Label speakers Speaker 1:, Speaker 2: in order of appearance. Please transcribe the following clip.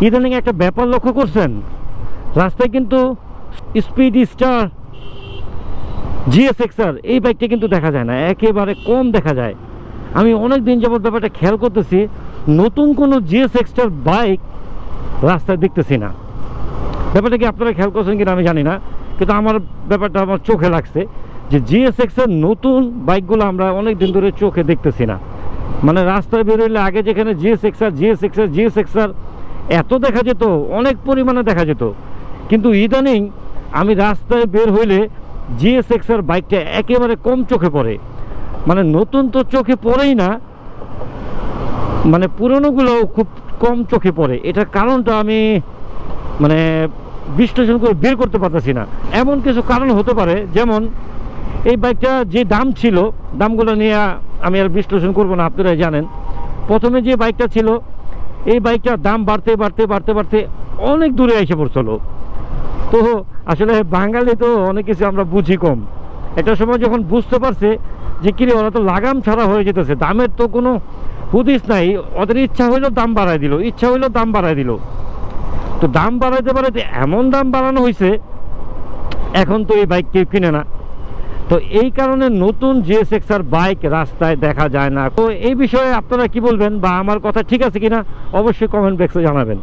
Speaker 1: ইদানিং একটা ব্যাপার লক্ষ্য করছেন, রাস্তায় কিন্তু স্পিড স্টার GSX-R এই বাইকটা কিন্তু দেখা যায় না, একেবারে কম দেখা যায়। আমি অনেক দিন যাবত ব্যাপারটা খেয়াল করতেছি, নতুন কোনো GSX-R বাইক রাস্তায় দেখতেছি না। ব্যাপারটা কি আপনারা খেয়াল করছেন কিনা আমি জানি না, কিন্তু আমার ব্যাপারটা আমার চোখে লাগছে যে GSX-R নতুন বাইকগুলো আমরা অনেক দিন ধরে চোখে দেখতেছি না। মানে রাস্তায় বেরোলে আগে যেখানে GSX-R এত দেখা যেত, অনেক পরিমাণে দেখা যেত, কিন্তু ইদানিং আমি রাস্তায় বের হইলে GSX-R বাইকটা একেবারে কম চোখে পড়ে। মানে নতুন তো চোখে পড়েই না, মানে পুরনোগুলোও খুব কম চোখে পড়ে। এটার কারণটা আমি মানে বিশ্লেষণ করে বের করতে পারতেছি না। এমন কিছু কারণ হতে পারে, যেমন এই বাইকটা যে দাম ছিল, দামগুলো নিয়ে আমি আর বিশ্লেষণ করব না, আপনারাই জানেন। প্রথমে যে বাইকটা ছিল, এই বাইকটার দাম বাড়তে বাড়তে বাড়তে বাড়তে অনেক দূরে এসে পড়ছিল। তো আসলে বাঙালি তো অনেক কিছু আমরা বুঝি কম। একটা সময় যখন বুঝতে পারছে যে কিরে ওরা তো লাগাম ছাড়া হয়ে যেতেছে, দামের তো কোনো হুদিস নাই, ওদের ইচ্ছা হইলো দাম বাড়ায় দিল, ইচ্ছা হইলো দাম বাড়ায় দিল। তো দাম বাড়াইতে বাড়াইতে এমন দাম বাড়ানো হয়েছে, এখন তো এই বাইক কেউ কিনে না। তো এই কারণে নতুন GSX-R বাইক রাস্তায় দেখা যায় না। তো এই বিষয়ে আপনারা কি বলবেন, বা আমার কথা ঠিক আছে কিনা অবশ্যই কমেন্ট বক্সে জানাবেন।